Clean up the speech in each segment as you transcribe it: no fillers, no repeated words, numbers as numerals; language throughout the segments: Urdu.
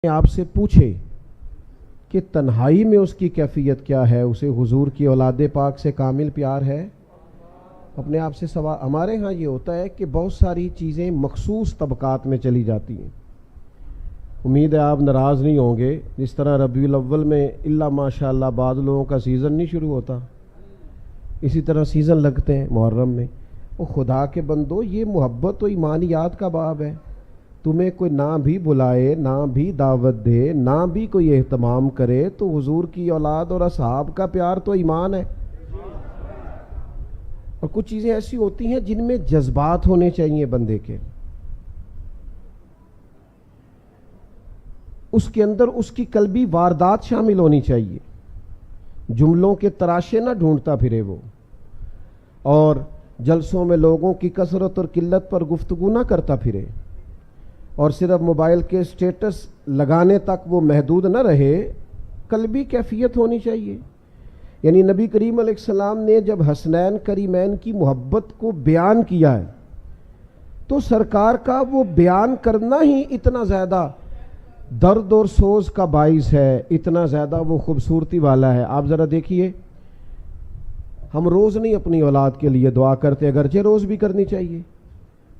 آپ سے پوچھے کہ تنہائی میں اس کی کیفیت کیا ہے، اسے حضور کی اولاد پاک سے کامل پیار ہے؟ اپنے آپ سے سوال۔ ہمارے ہاں یہ ہوتا ہے کہ بہت ساری چیزیں مخصوص طبقات میں چلی جاتی ہیں۔ امید ہے آپ ناراض نہیں ہوں گے، جس طرح ربیع الاول میں الا ماشاءاللہ بعض لوگوں کا سیزن نہیں شروع ہوتا، اسی طرح سیزن لگتے ہیں محرم میں۔ وہ خدا کے بندو، یہ محبت و ایمانیات کا باب ہے۔ تمہیں کوئی نہ بھی بلائے، نہ بھی دعوت دے، نہ بھی کوئی اہتمام کرے، تو حضور کی اولاد اور اصحاب کا پیار تو ایمان ہے۔ اور کچھ چیزیں ایسی ہوتی ہیں جن میں جذبات ہونے چاہیے بندے کے، اس کے اندر اس کی قلبی واردات شامل ہونی چاہیے، جملوں کے تراشے نہ ڈھونڈتا پھرے وہ، اور جلسوں میں لوگوں کی کثرت اور قلت پر گفتگو نہ کرتا پھرے، اور صرف موبائل کے سٹیٹس لگانے تک وہ محدود نہ رہے۔ قلبی کیفیت ہونی چاہیے۔ یعنی نبی کریم علیہ السلام نے جب حسنین کریمین کی محبت کو بیان کیا ہے تو سرکار کا وہ بیان کرنا ہی اتنا زیادہ درد اور سوز کا باعث ہے، اتنا زیادہ وہ خوبصورتی والا ہے۔ آپ ذرا دیکھیے، ہم روز نہیں اپنی اولاد کے لیے دعا کرتے، اگرچہ روز بھی کرنی چاہیے،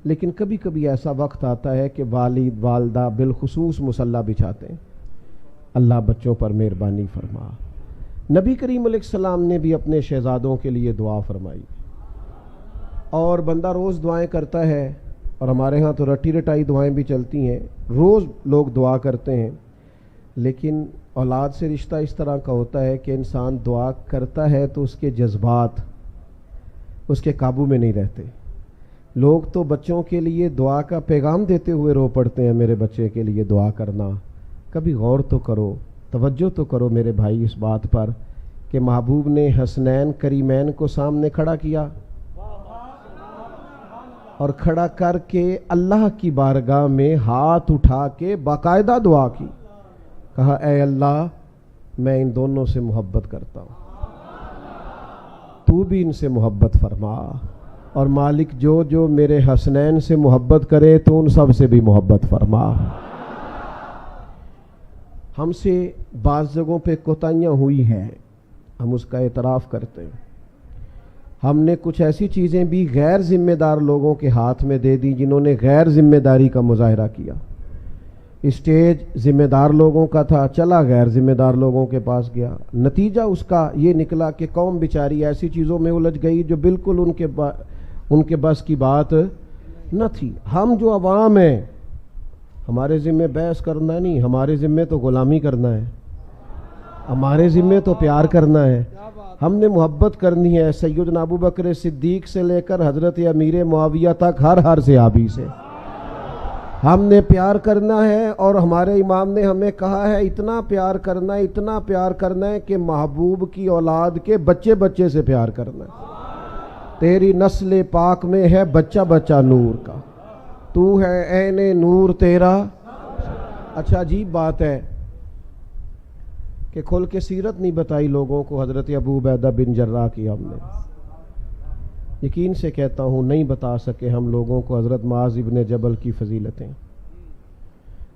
لیکن کبھی کبھی ایسا وقت آتا ہے کہ والد والدہ بالخصوص مصلی بچھاتے ہیں، اللہ بچوں پر مہربانی فرما۔ نبی کریم علیہ السلام نے بھی اپنے شہزادوں کے لیے دعا فرمائی، اور بندہ روز دعائیں کرتا ہے، اور ہمارے ہاں تو رٹی رٹائی دعائیں بھی چلتی ہیں، روز لوگ دعا کرتے ہیں، لیکن اولاد سے رشتہ اس طرح کا ہوتا ہے کہ انسان دعا کرتا ہے تو اس کے جذبات اس کے قابو میں نہیں رہتے۔ لوگ تو بچوں کے لیے دعا کا پیغام دیتے ہوئے رو پڑتے ہیں، میرے بچے کے لیے دعا کرنا۔ کبھی غور تو کرو، توجہ تو کرو میرے بھائی اس بات پر کہ محبوب نے حسنین کریمین کو سامنے کھڑا کیا، اور کھڑا کر کے اللہ کی بارگاہ میں ہاتھ اٹھا کے باقاعدہ دعا کی، کہا اے اللہ میں ان دونوں سے محبت کرتا ہوں، تو بھی ان سے محبت فرما، اور مالک جو جو میرے حسنین سے محبت کرے تو ان سب سے بھی محبت فرما۔ ہم سے بعض جگہوں پہ کوتاہیاں ہوئی ہیں، ہم اس کا اعتراف کرتے ہیں۔ ہم نے کچھ ایسی چیزیں بھی غیر ذمہ دار لوگوں کے ہاتھ میں دے دی جنہوں نے غیر ذمہ داری کا مظاہرہ کیا۔ اسٹیج ذمہ دار لوگوں کا تھا، چلا غیر ذمہ دار لوگوں کے پاس گیا، نتیجہ اس کا یہ نکلا کہ قوم بیچاری ایسی چیزوں میں الجھ گئی جو بالکل ان کے بس کی بات نہ تھی۔ ہم جو عوام ہیں، ہمارے ذمہ بحث کرنا نہیں، ہمارے ذمہ تو غلامی کرنا ہے، ہمارے ذمہ تو پیار کرنا ہے۔ ہم نے محبت کرنی ہے سیدنا ابو بکر صدیق سے لے کر حضرت امیر معاویہ تک، ہر صحابی سے ہم نے پیار کرنا ہے، اور ہمارے امام نے ہمیں کہا ہے اتنا پیار کرنا ہے، اتنا پیار کرنا ہے کہ محبوب کی اولاد کے بچے بچے سے پیار کرنا ہے۔ تیری نسل پاک میں ہے بچہ بچہ نور کا، تو ہے عین نور تیرا۔ اچھا عجیب بات ہے کہ کھول کے سیرت نہیں بتائی لوگوں کو حضرت ابو عبیدہ بن جراح کی۔ ہم نے یقین سے کہتا ہوں نہیں بتا سکے ہم لوگوں کو حضرت معاذ ابن جبل کی فضیلتیں،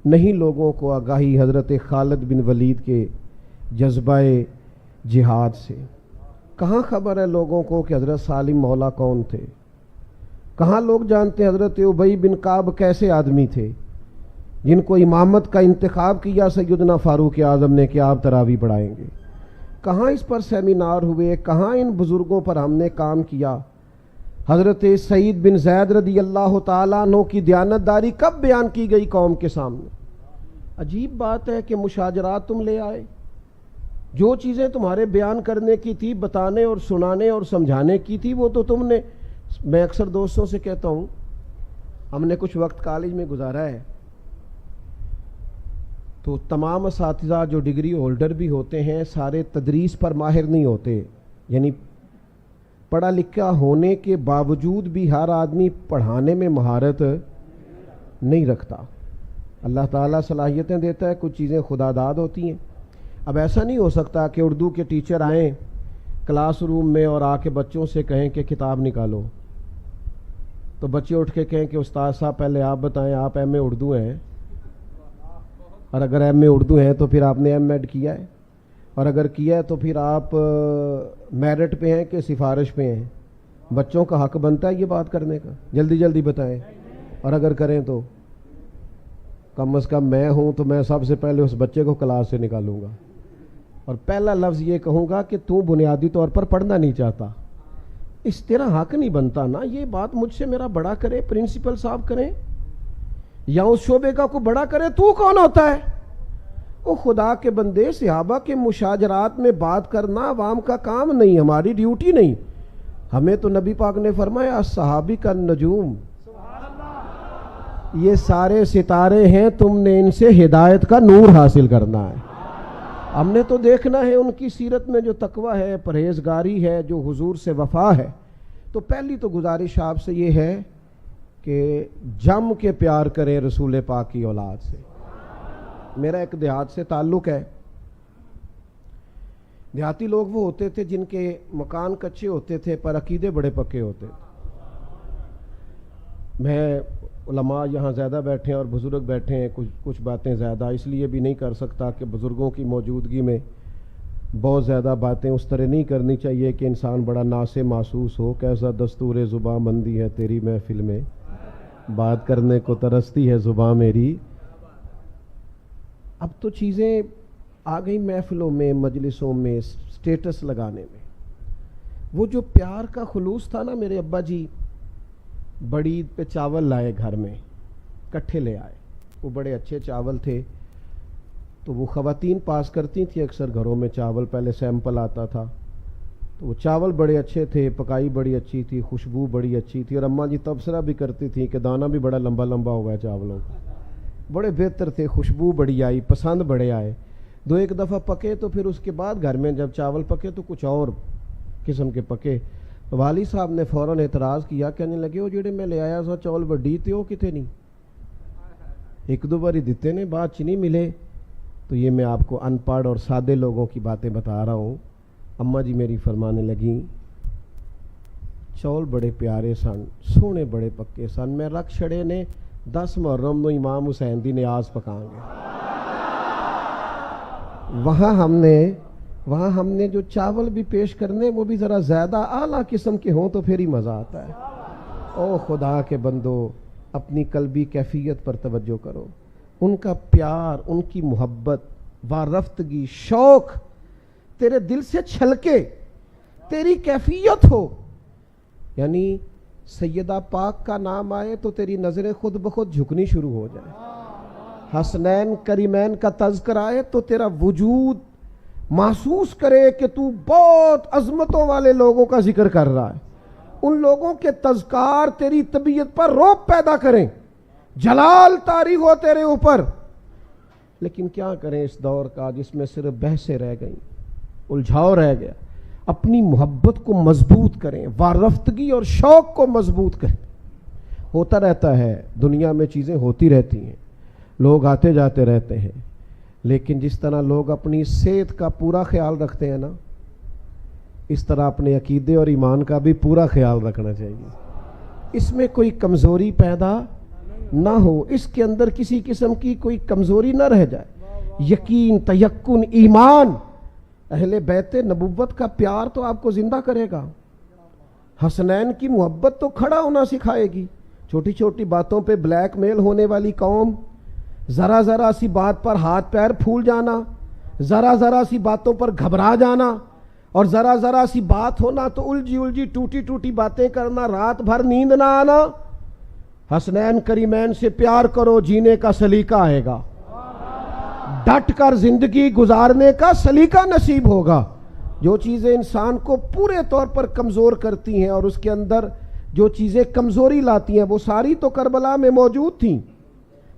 نہیں لوگوں کو آگاہی حضرت خالد بن ولید کے جذبہ جہاد سے۔ کہاں خبر ہے لوگوں کو کہ حضرت سالم مولا کون تھے؟ کہاں لوگ جانتے ہیں حضرت ابی بن کعب کیسے آدمی تھے جن کو امامت کا انتخاب کیا سیدنا فاروق اعظم نے کہ آپ تراویح پڑھائیں گے؟ کہاں اس پر سیمینار ہوئے؟ کہاں ان بزرگوں پر ہم نے کام کیا؟ حضرت سعید بن زید رضی اللہ تعالیٰ عنہ کی دیانتداری کب بیان کی گئی قوم کے سامنے؟ عجیب بات ہے کہ مشاجرات تم لے آئے، جو چیزیں تمہارے بیان کرنے کی تھی، بتانے اور سنانے اور سمجھانے کی تھی، وہ تو تم نے۔ میں اکثر دوستوں سے کہتا ہوں، ہم نے کچھ وقت کالج میں گزارا ہے، تو تمام اساتذہ جو ڈگری ہولڈر بھی ہوتے ہیں سارے تدریس پر ماہر نہیں ہوتے، یعنی پڑھا لکھا ہونے کے باوجود بھی ہر آدمی پڑھانے میں مہارت نہیں رکھتا۔ اللہ تعالیٰ صلاحیتیں دیتا ہے، کچھ چیزیں خدا داد ہوتی ہیں۔ اب ایسا نہیں ہو سکتا کہ اردو کے ٹیچر آئیں کلاس روم میں اور آ کے بچوں سے کہیں کہ کتاب نکالو، تو بچے اٹھ کے کہیں کہ استاد صاحب پہلے آپ بتائیں، آپ ایم اے اردو ہیں، اور اگر ایم اے اردو ہیں تو پھر آپ نے ایم ایڈ کیا ہے، اور اگر کیا ہے تو پھر آپ میرٹ پہ ہیں کہ سفارش پہ ہیں؟ بچوں کا حق بنتا ہے یہ بات کرنے کا، جلدی جلدی بتائیں، اور اگر کریں تو کم از کم میں ہوں تو میں سب سے پہلے اس بچے کو کلاس سے نکالوں گا اور پہلا لفظ یہ کہوں گا کہ تو بنیادی طور پر پڑھنا نہیں چاہتا، اس تیرا حق نہیں بنتا نا یہ بات مجھ سے میرا بڑا کرے، پرنسپل صاحب کریں یا اس شعبے کا کو بڑا کرے، تو کون ہوتا ہے؟ او خدا کے بندے، صحابہ کے مشاجرات میں بات کرنا عوام کا کام نہیں، ہماری ڈیوٹی نہیں، ہمیں تو نبی پاک نے فرمایا صحابی کا نجوم، یہ سارے ستارے ہیں، تم نے ان سے ہدایت کا نور حاصل کرنا ہے۔ ہم نے تو دیکھنا ہے ان کی سیرت میں جو تقوی ہے، پرہیزگاری ہے، جو حضور سے وفا ہے۔ تو پہلی تو گزارش آپ سے یہ ہے کہ جم کے پیار کریں رسول پاک کی اولاد سے۔ میرا ایک دیہات سے تعلق ہے، دیہاتی لوگ وہ ہوتے تھے جن کے مکان کچے ہوتے تھے پر عقیدے بڑے پکے ہوتے تھے۔ میں علماء یہاں زیادہ بیٹھے ہیں اور بزرگ بیٹھے ہیں، کچھ باتیں زیادہ اس لیے بھی نہیں کر سکتا کہ بزرگوں کی موجودگی میں بہت زیادہ باتیں اس طرح نہیں کرنی چاہیے کہ انسان بڑا ناسے محسوس ہو، کیسا دستور زباں مندی ہے تیری محفل میں، بات کرنے کو ترستی ہے زباں میری۔ اب تو چیزیں آ گئی محفلوں میں، مجلسوں میں، سٹیٹس لگانے میں۔ وہ جو پیار کا خلوص تھا نا، میرے ابا جی بڑی عید پہ چاول لائے گھر میں، کٹھے لے آئے، وہ بڑے اچھے چاول تھے، تو وہ خواتین پاس کرتی تھیں اکثر گھروں میں چاول، پہلے سیمپل آتا تھا، تو وہ چاول بڑے اچھے تھے، پکائی بڑی اچھی تھی، خوشبو بڑی اچھی تھی، اور اماں جی تبصرہ بھی کرتی تھیں کہ دانہ بھی بڑا لمبا لمبا ہوا ہے چاولوں کا، بڑے بہتر تھے، خوشبو بڑی آئی، پسند بڑے آئے۔ دو ایک دفعہ پکے تو پھر اس کے بعد گھر میں جب چاول پکے تو کچھ اور قسم کے پکے، والد صاحب نے فوراً اعتراض کیا، کہنے لگے وہ جڑے میں لے آیا سا چاول وڈی تے وہ کتے نہیں، ایک دو باری دیتے نے بعد چ نہیں ملے۔ تو یہ میں آپ کو ان پڑھ اور سادے لوگوں کی باتیں بتا رہا ہوں۔ اماں جی میری فرمانے لگیں چاول بڑے پیارے سن، سونے بڑے پکے سن، میں رکھ چھڑے نے 10 محرم نو امام حسین دی نیاز پکاں گے۔ وہاں ہم نے جو چاول بھی پیش کرنے وہ بھی ذرا زیادہ اعلیٰ قسم کے ہوں تو پھر ہی مزہ آتا ہے۔ او خدا کے بندو، اپنی قلبی کیفیت پر توجہ کرو، ان کا پیار، ان کی محبت، وارفتگی، شوق تیرے دل سے چھلکے، تیری کیفیت ہو، یعنی سیدہ پاک کا نام آئے تو تیری نظریں خود بخود جھکنی شروع ہو جائے، حسنین کریمین کا تذکر آئے تو تیرا وجود محسوس کرے کہ تو بہت عظمتوں والے لوگوں کا ذکر کر رہا ہے، ان لوگوں کے تذکار تیری طبیعت پر رعب پیدا کریں، جلال طاری ہو تیرے اوپر۔ لیکن کیا کریں اس دور کا جس میں صرف بحثیں رہ گئیں، الجھاؤ رہ گیا۔ اپنی محبت کو مضبوط کریں، وارفتگی اور شوق کو مضبوط کریں۔ ہوتا رہتا ہے دنیا میں، چیزیں ہوتی رہتی ہیں، لوگ آتے جاتے رہتے ہیں، لیکن جس طرح لوگ اپنی صحت کا پورا خیال رکھتے ہیں نا، اس طرح اپنے عقیدے اور ایمان کا بھی پورا خیال رکھنا چاہیے۔ اس میں کوئی کمزوری پیدا نہ ہو، اس کے اندر کسی قسم کی کوئی کمزوری نہ رہ جائے۔ یقین، تیقن، ایمان، اہل بیت نبوت کا پیار تو آپ کو زندہ کرے گا۔ حسنین کی محبت تو کھڑا ہونا سکھائے گی۔ چھوٹی چھوٹی باتوں پہ بلیک میل ہونے والی قوم، ذرا ذرا سی بات پر ہاتھ پیر پھول جانا، ذرا ذرا سی باتوں پر گھبرا جانا، اور ذرا ذرا سی بات ہونا تو الجھی ٹوٹی ٹوٹی باتیں کرنا، رات بھر نیند نہ آنا۔ حسنین کریمین سے پیار کرو، جینے کا سلیقہ آئے گا، ڈٹ کر زندگی گزارنے کا سلیقہ نصیب ہوگا۔ جو چیزیں انسان کو پورے طور پر کمزور کرتی ہیں اور اس کے اندر جو چیزیں کمزوری لاتی ہیں وہ ساری تو کربلا میں موجود تھیں۔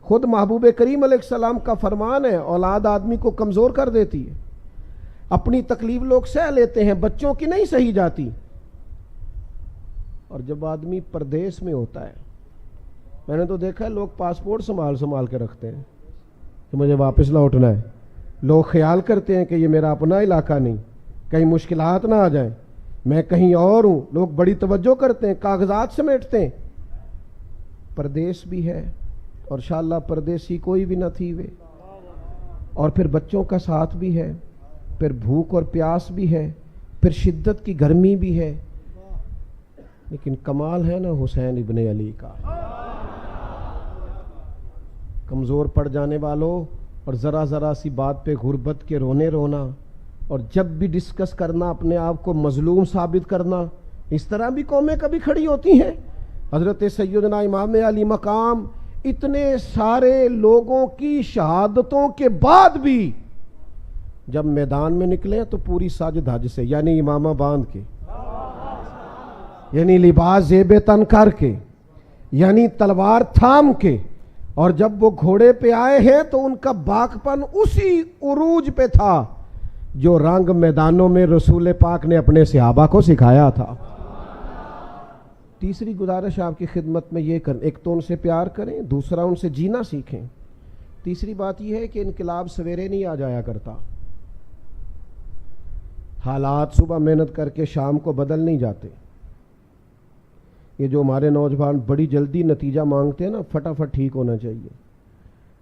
خود محبوب کریم علیہ السلام کا فرمان ہے، اولاد آدمی کو کمزور کر دیتی ہے۔ اپنی تکلیف لوگ سہ لیتے ہیں، بچوں کی نہیں سہی جاتی۔ اور جب آدمی پردیس میں ہوتا ہے، میں نے تو دیکھا ہے لوگ پاسپورٹ سنبھال کے رکھتے ہیں کہ مجھے واپس لوٹنا ہے۔ لوگ خیال کرتے ہیں کہ یہ میرا اپنا علاقہ نہیں، کہیں مشکلات نہ آ جائیں، میں کہیں اور ہوں۔ لوگ بڑی توجہ کرتے ہیں، کاغذات سمیٹتے ہیں۔ پردیس بھی ہے، اور انشاءاللہ پردیسی کوئی بھی نہ تھی وے، اور پھر بچوں کا ساتھ بھی ہے، پھر بھوک اور پیاس بھی ہے، پھر شدت کی گرمی بھی ہے، لیکن کمال ہے نا حسین ابن علی کا۔ کمزور پڑ جانے والوں اور ذرا ذرا سی بات پہ غربت کے رونا، اور جب بھی ڈسکس کرنا اپنے آپ کو مظلوم ثابت کرنا، اس طرح بھی قومیں کبھی کھڑی ہوتی ہیں۔ حضرت سیدنا امام علی مقام اتنے سارے لوگوں کی شہادتوں کے بعد بھی جب میدان میں نکلے تو پوری ساج دھج سے، یعنی امامہ باندھ کے، یعنی لباس زیب تن کر کے، یعنی تلوار تھام کے، اور جب وہ گھوڑے پہ آئے ہیں تو ان کا باکپن اسی عروج پہ تھا جو رنگ میدانوں میں رسول پاک نے اپنے صحابہ کو سکھایا تھا۔ تیسری گزارش آپ کی خدمت میں یہ کریں، ایک تو ان سے پیار کریں، دوسرا ان سے جینا سیکھیں۔ تیسری بات یہ ہے کہ انقلاب سویرے نہیں آ جایا کرتا، حالات صبح محنت کر کے شام کو بدل نہیں جاتے۔ یہ جو ہمارے نوجوان بڑی جلدی نتیجہ مانگتے ہیں نا، فٹافٹ ٹھیک ہونا چاہیے،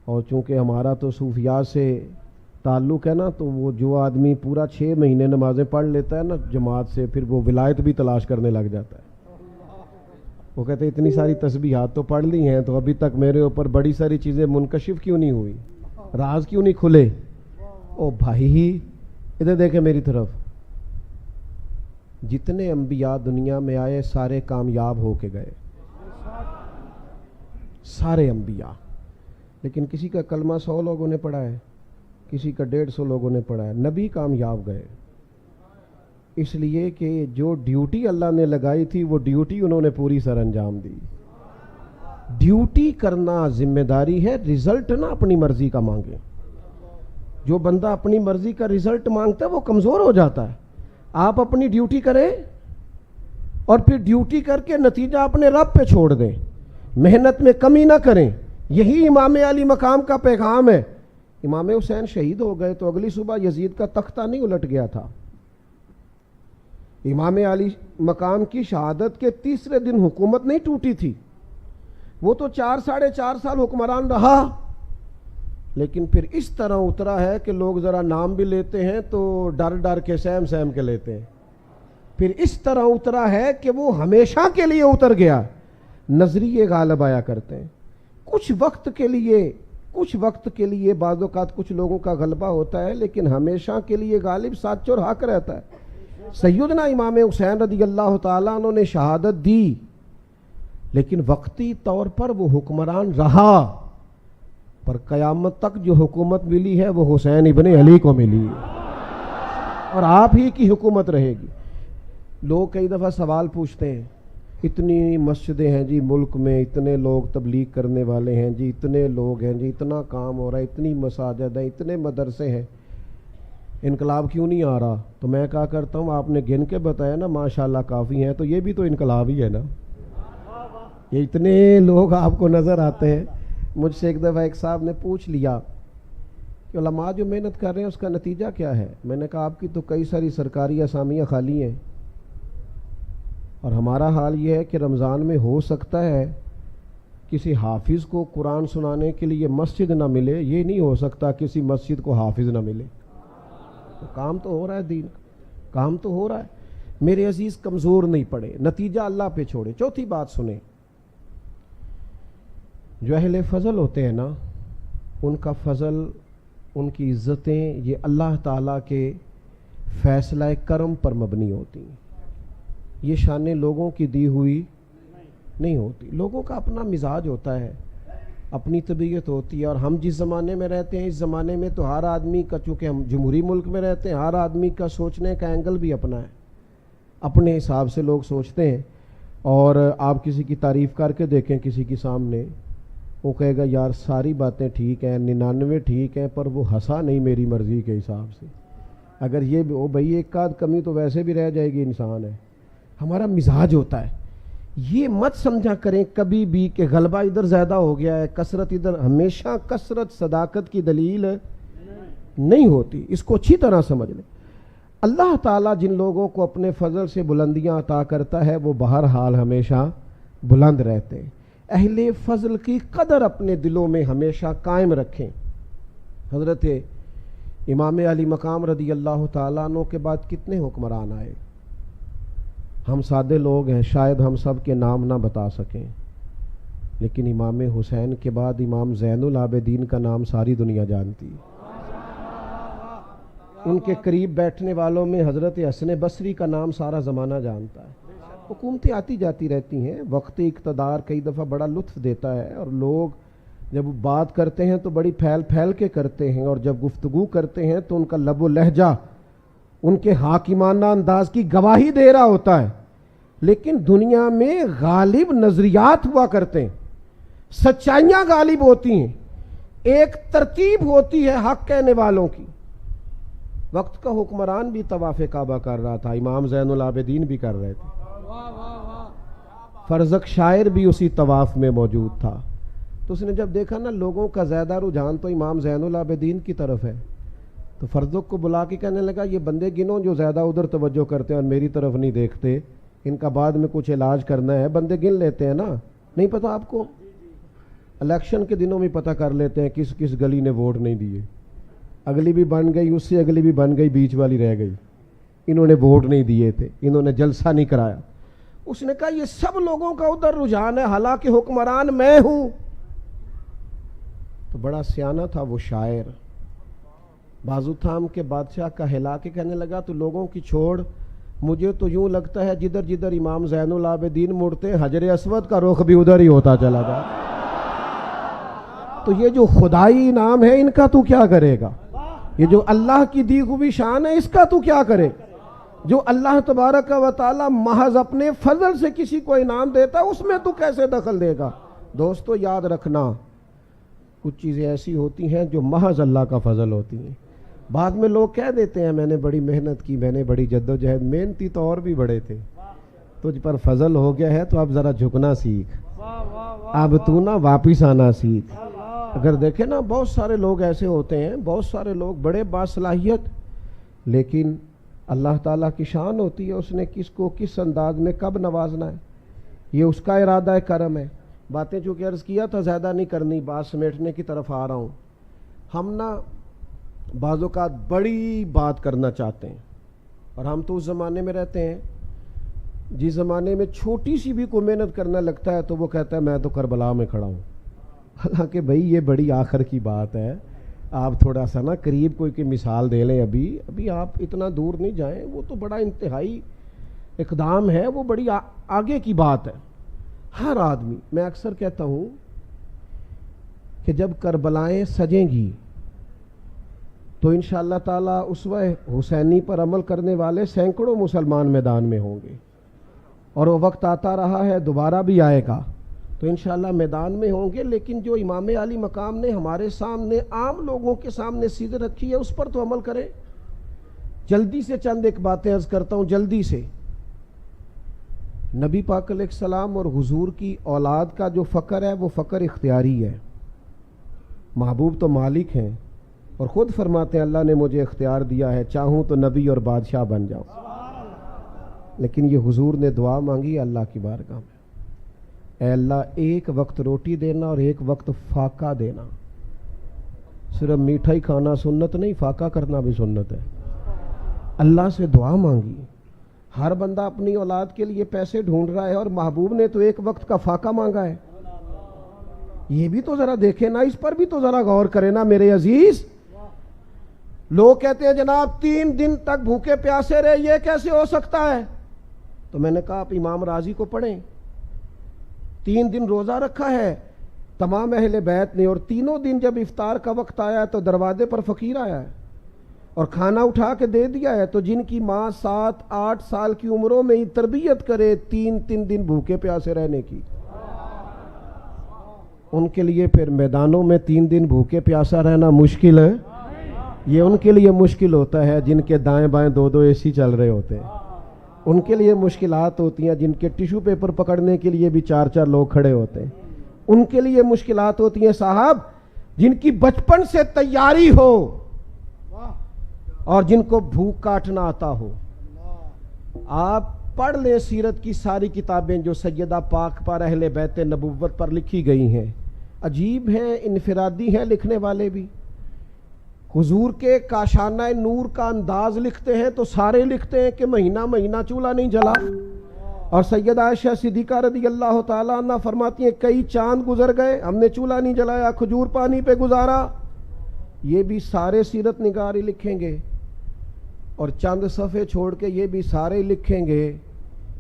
اور چونکہ ہمارا تو صوفیاء سے تعلق ہے نا، تو وہ جو آدمی پورا 6 مہینے نمازیں پڑھ لیتا ہے نا جماعت سے، پھر وہ ولایت بھی تلاش کرنے لگ جاتا ہے۔ وہ کہتے ہیں اتنی ساری تسبیحات تو پڑھ لی ہیں، تو ابھی تک میرے اوپر بڑی ساری چیزیں منکشف کیوں نہیں ہوئی، راز کیوں نہیں کھلے؟ او بھائی ادھر دیکھیں میری طرف، جتنے انبیاء دنیا میں آئے سارے کامیاب ہو کے گئے، سارے انبیاء، لیکن کسی کا کلمہ 100 لوگوں نے پڑھا ہے، کسی کا 150 لوگوں نے پڑھا ہے، نبی کامیاب گئے، اس لیے کہ جو ڈیوٹی اللہ نے لگائی تھی وہ ڈیوٹی انہوں نے پوری سر انجام دی۔ ڈیوٹی کرنا ذمہ داری ہے، رزلٹ نہ اپنی مرضی کا مانگے۔ جو بندہ اپنی مرضی کا رزلٹ مانگتا ہے وہ کمزور ہو جاتا ہے۔ آپ اپنی ڈیوٹی کریں اور پھر ڈیوٹی کر کے نتیجہ اپنے رب پہ چھوڑ دیں، محنت میں کمی نہ کریں۔ یہی امام علی مقام کا پیغام ہے۔ امام حسین شہید ہو گئے تو اگلی صبح یزید کا تختہ نہیں الٹ گیا تھا۔ امام علی مقام کی شہادت کے تیسرے دن حکومت نہیں ٹوٹی تھی، وہ تو 4 سال حکمران رہا، لیکن پھر اس طرح اترا ہے کہ لوگ ذرا نام بھی لیتے ہیں تو ڈر ڈر کے سہم کے لیتے ہیں۔ پھر اس طرح اترا ہے کہ وہ ہمیشہ کے لیے اتر گیا۔ نظریے غالب آیا کرتے ہیں، کچھ وقت کے لیے بعض اوقات کچھ لوگوں کا غلبہ ہوتا ہے، لیکن ہمیشہ کے لیے غالب سچ اور حق رہتا ہے۔ سیدنا امام حسین رضی اللہ تعالیٰ عنہ نے شہادت دی، لیکن وقتی طور پر وہ حکمران رہا، پر قیامت تک جو حکومت ملی ہے وہ حسین ابن علی کو ملی ہے، اور آپ ہی کی حکومت رہے گی۔ لوگ کئی دفعہ سوال پوچھتے ہیں، اتنی مسجدیں ہیں جی ملک میں، اتنے لوگ تبلیغ کرنے والے ہیں جی، اتنے لوگ ہیں جی، اتنا کام ہو رہا ہے، اتنی مساجد ہیں، اتنے مدرسے ہیں، انقلاب کیوں نہیں آ رہا؟ تو میں کہا کرتا ہوں آپ نے گن کے بتایا نا ماشاءاللہ کافی ہیں، تو یہ بھی تو انقلاب ہی ہے نا۔ یہ اتنے لوگ آپ کو نظر آتے ہیں۔ مجھ سے ایک دفعہ ایک صاحب نے پوچھ لیا کہ علماء جو محنت کر رہے ہیں اس کا نتیجہ کیا ہے؟ میں نے کہا آپ کی تو کئی ساری سرکاری اسامیاں خالی ہیں، اور ہمارا حال یہ ہے کہ رمضان میں ہو سکتا ہے کسی حافظ کو قرآن سنانے کے لیے مسجد نہ ملے، یہ نہیں ہو سکتا کسی مسجد کو حافظ نہ ملے۔ تو کام تو ہو رہا ہے، دین کام تو ہو رہا ہے۔ میرے عزیز کمزور نہیں پڑے، نتیجہ اللہ پہ چھوڑے۔ چوتھی بات سنیں، جو اہل فضل ہوتے ہیں نا، ان کا فضل، ان کی عزتیں یہ اللہ تعالیٰ کے فیصلہ کرم پر مبنی ہوتی ہیں۔ یہ شان لوگوں کی دی ہوئی نہیں ہوتی۔ لوگوں کا اپنا مزاج ہوتا ہے، اپنی طبیعت ہوتی ہے، اور ہم جس زمانے میں رہتے ہیں اس زمانے میں تو ہر آدمی کا، چونکہ ہم جمہوری ملک میں رہتے ہیں، ہر آدمی کا سوچنے کا اینگل بھی اپنا ہے، اپنے حساب سے لوگ سوچتے ہیں۔ اور آپ کسی کی تعریف کر کے دیکھیں کسی کے سامنے، وہ کہے گا یار ساری باتیں ٹھیک ہیں، 99 ٹھیک ہیں، پر وہ ہنسا نہیں میری مرضی کے حساب سے۔ اگر یہ وہ بھائی ایک آدھ کمی تو ویسے بھی رہ جائے گی، انسان ہے، ہمارا مزاج ہوتا ہے۔ یہ مت سمجھا کریں کبھی بھی کہ غلبہ ادھر زیادہ ہو گیا ہے، کثرت ادھر، ہمیشہ کثرت صداقت کی دلیل نہیں ہوتی، اس کو اچھی طرح سمجھ لیں۔ اللہ تعالیٰ جن لوگوں کو اپنے فضل سے بلندیاں عطا کرتا ہے وہ بہرحال ہمیشہ بلند رہتے ہیں۔ اہل فضل کی قدر اپنے دلوں میں ہمیشہ قائم رکھیں۔ حضرت امام علی مقام رضی اللہ تعالیٰ عنہ کے بعد کتنے حکمران آئے؟ ہم سادے لوگ ہیں، شاید ہم سب کے نام نہ بتا سکیں، لیکن امام حسین کے بعد امام زین العابدین کا نام ساری دنیا جانتی ہے۔ ان کے قریب بیٹھنے والوں میں حضرت حسن بصری کا نام سارا زمانہ جانتا ہے۔ حکومتیں آتی جاتی رہتی ہیں، وقت اقتدار کئی دفعہ بڑا لطف دیتا ہے، اور لوگ جب بات کرتے ہیں تو بڑی پھیل پھیل کے کرتے ہیں، اور جب گفتگو کرتے ہیں تو ان کا لب و لہجہ ان کے حاکمانہ انداز کی گواہی دے رہا ہوتا ہے، لیکن دنیا میں غالب نظریات ہوا کرتے ہیں، سچائیاں غالب ہوتی ہیں، ایک ترتیب ہوتی ہے حق کہنے والوں کی۔ وقت کا حکمران بھی طواف کعبہ کر رہا تھا، امام زین العابدین بھی کر رہے تھے، فرزق شاعر بھی اسی طواف میں موجود تھا۔ تو اس نے جب دیکھا نا لوگوں کا زیادہ رجحان تو امام زین العابدین کی طرف ہے، تو فرزق کو بلا کے کہنے لگا یہ بندے گنو جو زیادہ ادھر توجہ کرتے ہیں اور میری طرف نہیں دیکھتے، ان کا بعد میں کچھ علاج کرنا ہے۔ بندے گن لیتے ہیں نا، نہیں پتا آپ کو؟ الیکشن کے دنوں میں پتہ کر لیتے ہیں کس کس گلی نے ووٹ نہیں دیے، اگلی بھی بن گئی، اس سے اگلی بھی بن گئی، بیچ والی رہ گئی، انہوں نے ووٹ نہیں دیے تھے، انہوں نے جلسہ نہیں کرایا۔ اس نے کہا یہ سب لوگوں کا ادھر رجحان ہے، حالانکہ حکمران میں ہوں۔ تو بڑا سیانہ تھا وہ شاعر، بازو تھام کے بادشاہ کا ہلا کے کہنے لگا تو لوگوں کی چھوڑ، مجھے تو یوں لگتا ہے جدھر جدھر امام زین العابدین مڑتے حجر اسود کا رخ بھی ادھر ہی ہوتا چلا جائے۔ تو یہ جو خدائی انعام ہے ان کا تو کیا کرے گا؟ یہ جو اللہ کی دی ہوئی شان ہے اس کا تو کیا کرے؟ جو اللہ تبارک و تعالی محض اپنے فضل سے کسی کو انعام دیتا ہے اس میں تو کیسے دخل دے گا؟ دوستو یاد رکھنا، کچھ چیزیں ایسی ہوتی ہیں جو محض اللہ کا فضل ہوتی ہیں۔ بعد میں لوگ کہہ دیتے ہیں میں نے بڑی محنت کی، میں نے بڑی جدوجہد، محنتی تو اور بھی بڑے تھے، تجھ پر فضل ہو گیا ہے تو اب ذرا جھکنا سیکھ، اب تو نہ واپس آنا سیکھ۔ اگر دیکھیں نا بہت سارے لوگ ایسے ہوتے ہیں، بہت سارے لوگ بڑے باصلاحیت، لیکن اللہ تعالیٰ کی شان ہوتی ہے اس نے کس کو کس انداز میں کب نوازنا ہے، یہ اس کا ارادہ کرم ہے۔ باتیں چونکہ عرض کیا تھا زیادہ نہیں کرنی، بات سمیٹنے کی طرف آ رہا ہوں۔ ہم نا بعض اوقات بڑی بات کرنا چاہتے ہیں، اور ہم تو اس زمانے میں رہتے ہیں جس زمانے میں چھوٹی سی بھی کوئی محنت کرنا لگتا ہے تو وہ کہتا ہے میں تو کربلا میں کھڑا ہوں۔ حالانکہ بھئی یہ بڑی آخر کی بات ہے، آپ تھوڑا سا نا قریب کوئی کی مثال دے لیں، ابھی آپ اتنا دور نہیں جائیں، وہ تو بڑا انتہائی اقدام ہے، وہ بڑی آگے کی بات ہے۔ ہر آدمی، میں اکثر کہتا ہوں کہ جب کربلائیں سجیں گی تو انشاءاللہ تعالیٰ اسوہ حسینی پر عمل کرنے والے سینکڑوں مسلمان میدان میں ہوں گے، اور وہ وقت آتا رہا ہے دوبارہ بھی آئے گا، تو انشاءاللہ میدان میں ہوں گے، لیکن جو امام علی مقام نے ہمارے سامنے عام لوگوں کے سامنے سیدھ رکھی ہے اس پر تو عمل کریں۔ جلدی سے چند ایک باتیں عرض کرتا ہوں جلدی سے۔ نبی پاک علیہ السلام اور حضور کی اولاد کا جو فقر ہے وہ فقر اختیاری ہے۔ محبوب تو مالک ہیں اور خود فرماتے ہیں اللہ نے مجھے اختیار دیا ہے، چاہوں تو نبی اور بادشاہ بن جاؤں، لیکن یہ حضور نے دعا مانگی اللہ کی بارگاہ میں، اے اللہ ایک وقت روٹی دینا اور ایک وقت فاقہ دینا۔ صرف میٹھا ہی کھانا سنت نہیں، فاقہ کرنا بھی سنت ہے۔ اللہ سے دعا مانگی، ہر بندہ اپنی اولاد کے لیے پیسے ڈھونڈ رہا ہے اور محبوب نے تو ایک وقت کا فاقہ مانگا ہے۔ یہ بھی تو ذرا دیکھیں نا، اس پر بھی تو ذرا غور کریں نا میرے عزیز۔ لوگ کہتے ہیں جناب 3 دن تک بھوکے پیاسے رہے، یہ کیسے ہو سکتا ہے؟ تو میں نے کہا آپ امام راضی کو پڑھیں، 3 دن روزہ رکھا ہے تمام اہل بیت نے، اور تینوں دن جب افطار کا وقت آیا ہے تو دروازے پر فقیر آیا ہے اور کھانا اٹھا کے دے دیا ہے۔ تو جن کی ماں 7-8 سال کی عمروں میں ہی تربیت کرے 3 دن بھوکے پیاسے رہنے کی، ان کے لیے پھر میدانوں میں 3 دن بھوکے پیاسا رہنا مشکل ہے؟ یہ ان کے لیے مشکل ہوتا ہے جن کے دائیں بائیں 2 اے سی چل رہے ہوتے ہیں، ان کے لیے مشکلات ہوتی ہیں جن کے ٹیشو پیپر پکڑنے کے لیے بھی 4 لوگ کھڑے ہوتے ہیں، ان کے لیے مشکلات ہوتی ہیں صاحب جن کی بچپن سے تیاری ہو اور جن کو بھوک کاٹنا آتا ہو۔ آپ پڑھ لیں سیرت کی ساری کتابیں جو سیدہ پاک پر اہل بیت نبوت پر لکھی گئی ہیں، عجیب ہیں، انفرادی ہیں لکھنے والے بھی۔ حضور کے کاشانہ نور کا انداز لکھتے ہیں تو سارے لکھتے ہیں کہ مہینہ مہینہ چولہا نہیں جلا، اور سیدہ عائشہ صدیقہ رضی اللہ تعالیٰ عنہ فرماتی ہیں کئی چاند گزر گئے ہم نے چولہا نہیں جلایا، کھجور پانی پہ گزارا۔ یہ بھی سارے سیرت نگار ہی لکھیں گے، اور چند صفحے چھوڑ کے یہ بھی سارے لکھیں گے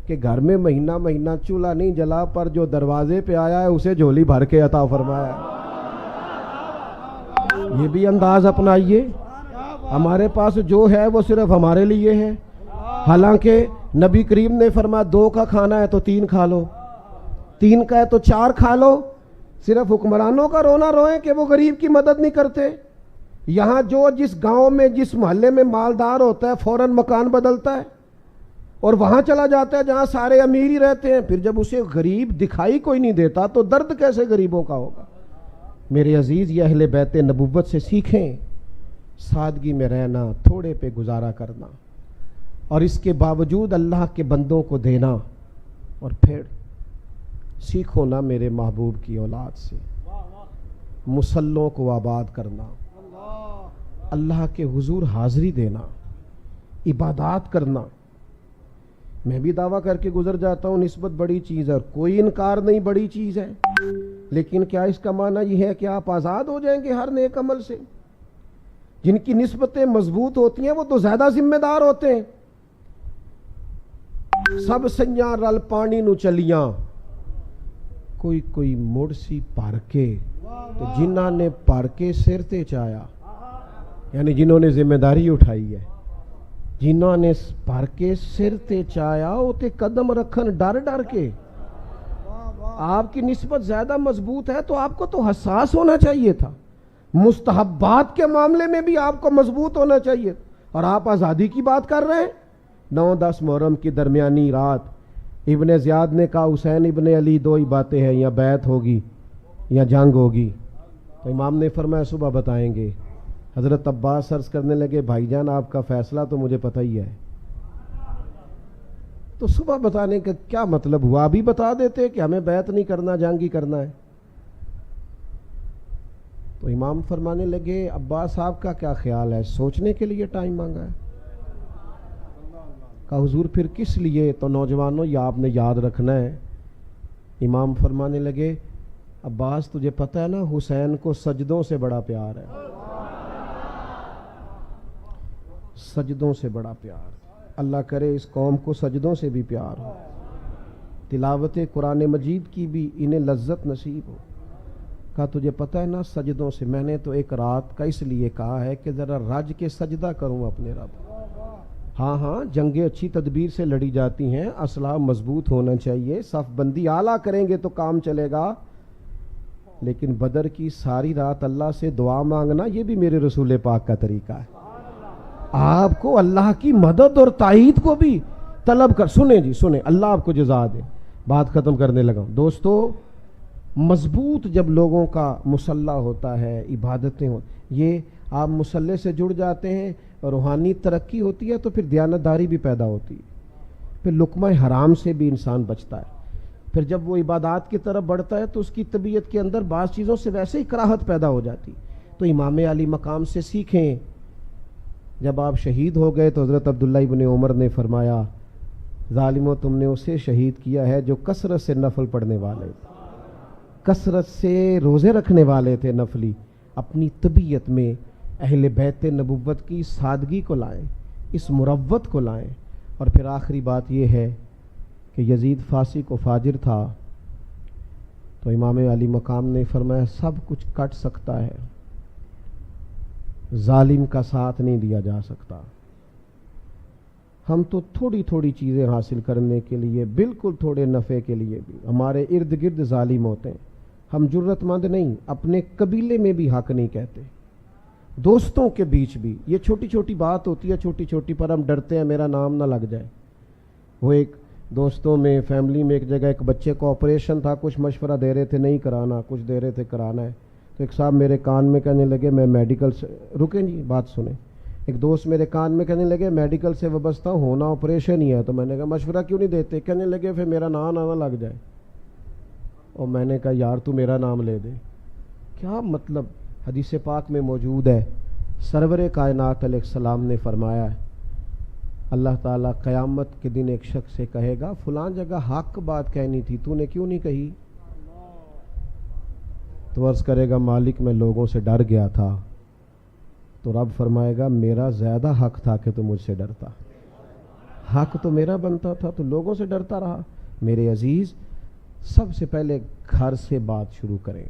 کہ گھر میں مہینہ مہینہ چولہا نہیں جلا، پر جو دروازے پہ آیا ہے اسے جھولی بھر کے عطا فرمایا۔ یہ بھی انداز اپنائیے۔ ہمارے پاس جو ہے وہ صرف ہمارے لیے ہے، حالانکہ نبی کریم نے فرمایا 2 کا کھانا ہے تو 3 کھا لو، 3 کا ہے تو 4 کھا لو۔ صرف حکمرانوں کا رونا روئیں کہ وہ غریب کی مدد نہیں کرتے۔ یہاں جو جس گاؤں میں جس محلے میں مالدار ہوتا ہے فوراً مکان بدلتا ہے اور وہاں چلا جاتا ہے جہاں سارے امیر ہی رہتے ہیں، پھر جب اسے غریب دکھائی کوئی نہیں دیتا تو درد کیسے غریبوں کا ہوگا۔ میرے عزیز، یہ اہل بیت نبوت سے سیکھیں، سادگی میں رہنا، تھوڑے پہ گزارا کرنا، اور اس کے باوجود اللہ کے بندوں کو دینا، اور پھر سیکھو نا میرے محبوب کی اولاد سے مسلوں کو آباد کرنا، اللہ کے حضور حاضری دینا، عبادات کرنا۔ میں بھی دعویٰ کر کے گزر جاتا ہوں نسبت بڑی چیز ہے، اور کوئی انکار نہیں بڑی چیز ہے، لیکن کیا اس کا معنی یہ ہے کہ آپ آزاد ہو جائیں گے ہر نیک عمل سے؟ جن کی نسبتیں مضبوط ہوتی ہیں وہ تو زیادہ ذمہ دار ہوتے ہیں۔ سب سنیاں رل پانی نو چلیاں، کوئی کوئی مڑ سی پھر کے، تو جنہاں نے پھر کے سر تے چایا، یعنی جنہوں نے ذمہ داری اٹھائی ہے، جنہوں نے پھر کے سر تے چایا وہ تے قدم رکھن ڈر ڈر کے۔ آپ کی نسبت زیادہ مضبوط ہے تو آپ کو تو حساس ہونا چاہیے تھا، مستحبات کے معاملے میں بھی آپ کو مضبوط ہونا چاہیے، اور آپ آزادی کی بات کر رہے ہیں۔ 9-10 محرم کی درمیانی رات ابن زیاد نے کہا حسین ابن علی 2 ہی باتیں ہیں، یا بیعت ہوگی یا جنگ ہوگی، تو امام نے فرمایا صبح بتائیں گے۔ حضرت عباس عرض کرنے لگے بھائی جان آپ کا فیصلہ تو مجھے پتہ ہی ہے، تو صبح بتانے کا کیا مطلب ہوا؟ ابھی بتا دیتے کہ ہمیں بیعت نہیں کرنا، جنگ ہی کرنا ہے۔ تو امام فرمانے لگے عباس صاحب کا کیا خیال ہے؟ سوچنے کے لیے ٹائم مانگا ہے؟ کہا حضور پھر کس لیے؟ تو نوجوانوں یہ آپ نے یاد رکھنا ہے۔ امام فرمانے لگے عباس تجھے پتہ ہے نا حسین کو سجدوں سے بڑا پیار ہے، سجدوں سے بڑا پیار۔ اللہ کرے اس قوم کو سجدوں سے بھی پیار ہو، تلاوت قرآن مجید کی بھی انہیں لذت نصیب ہو۔ کہا تجھے پتہ ہے نا سجدوں سے؟ میں نے تو ایک رات کا اس لیے کہا ہے کہ ذرا رج کے سجدہ کروں اپنے رب۔ ہاں ہاں جنگیں اچھی تدبیر سے لڑی جاتی ہیں، اسلحہ مضبوط ہونا چاہیے، صف بندی اعلیٰ کریں گے تو کام چلے گا، لیکن بدر کی ساری رات اللہ سے دعا مانگنا یہ بھی میرے رسول پاک کا طریقہ ہے۔ آپ کو اللہ کی مدد اور تائید کو بھی طلب کر۔ سنیں جی سنیں، اللہ آپ کو جزا دے۔ بات ختم کرنے لگا ہوں دوستو، مضبوط جب لوگوں کا مسلح ہوتا ہے، عبادتیں ہو، یہ آپ مسلح سے جڑ جاتے ہیں، روحانی ترقی ہوتی ہے تو پھر دیانتداری بھی پیدا ہوتی ہے، پھر لقمہ حرام سے بھی انسان بچتا ہے، پھر جب وہ عبادات کی طرف بڑھتا ہے تو اس کی طبیعت کے اندر بعض چیزوں سے ویسے ہی کراہت پیدا ہو جاتی۔ تو امام علی مقام سے سیکھیں۔ جب آپ شہید ہو گئے تو حضرت عبداللہ ابن عمر نے فرمایا ظالمو تم نے اسے شہید کیا ہے جو کثرت سے نفل پڑھنے والے تھے، کثرت سے روزے رکھنے والے تھے نفلی۔ اپنی طبیعت میں اہل بیت نبوت کی سادگی کو لائیں، اس مروت کو لائیں۔ اور پھر آخری بات یہ ہے کہ یزید فاسق و فاجر تھا، تو امام علی مقام نے فرمایا سب کچھ کٹ سکتا ہے، ظالم کا ساتھ نہیں دیا جا سکتا۔ ہم تو تھوڑی تھوڑی چیزیں حاصل کرنے کے لیے، بالکل تھوڑے نفع کے لیے بھی ہمارے ارد گرد ظالم ہوتے ہیں۔ ہم جرت مند نہیں، اپنے قبیلے میں بھی حق نہیں کہتے، دوستوں کے بیچ بھی یہ چھوٹی چھوٹی بات ہوتی ہے، چھوٹی چھوٹی پر ہم ڈرتے ہیں میرا نام نہ لگ جائے۔ وہ ایک دوستوں میں فیملی میں ایک جگہ ایک بچے کو آپریشن تھا، کچھ مشورہ دے رہے تھے نہیں کرانا، کچھ دے رہے تھے کرانا ہے، تو ایک صاحب میرے کان میں کہنے لگے میں میڈیکل سے، رکیں جی بات سنیں، ایک دوست میرے کان میں کہنے لگے میڈیکل سے وابستہ ہونا آپریشن ہی ہے، تو میں نے کہا مشورہ کیوں نہیں دیتے؟ کہنے لگے پھر میرا نام نہ لگ جائے، اور میں نے کہا یار تو میرا نام لے دے۔ کیا مطلب؟ حدیث پاک میں موجود ہے سرور کائنات علیہ السلام نے فرمایا ہے اللہ تعالیٰ قیامت کے دن ایک شخص سے کہے گا فلاں جگہ حق بات کہنی تھی تو نے کیوں نہیں کہی؟ تو عرض کرے گا مالک میں لوگوں سے ڈر گیا تھا. تو رب فرمائے گا میرا زیادہ حق تھا کہ تو مجھ سے ڈرتا. حق تو میرا بنتا تھا تو لوگوں سے ڈرتا رہا. میرے عزیز سب سے پہلے گھر سے بات شروع کریں.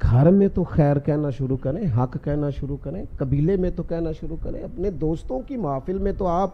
گھر میں تو خیر کہنا شروع کریں, حق کہنا شروع کریں, قبیلے میں تو کہنا شروع کریں, اپنے دوستوں کی محفل میں تو آپ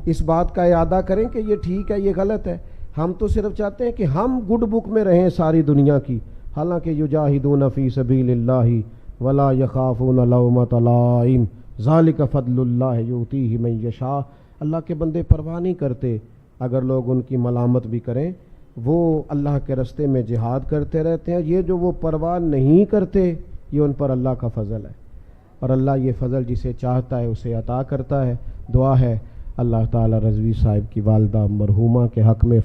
اس بات کا اعادہ کریں کہ یہ ٹھیک ہے یہ غلط ہے. ہم تو صرف چاہتے ہیں کہ ہم گڈ بک میں رہیں ساری دنیا کی, حالانکہ یجاہدون فی سبیل اللہ ولا یخافون لومۃ لائم ذالک فضل اللہ یؤتیہ من یشاء. اللہ کے بندے پرواہ نہیں کرتے اگر لوگ ان کی ملامت بھی کریں, وہ اللہ کے راستے میں جہاد کرتے رہتے ہیں. یہ جو وہ پرواہ نہیں کرتے یہ ان پر اللہ کا فضل ہے, اور اللہ یہ فضل جسے چاہتا ہے اسے عطا کرتا ہے. دعا ہے اللہ تعالی رضوی صاحب کی والدہ مرحومہ کے حق میں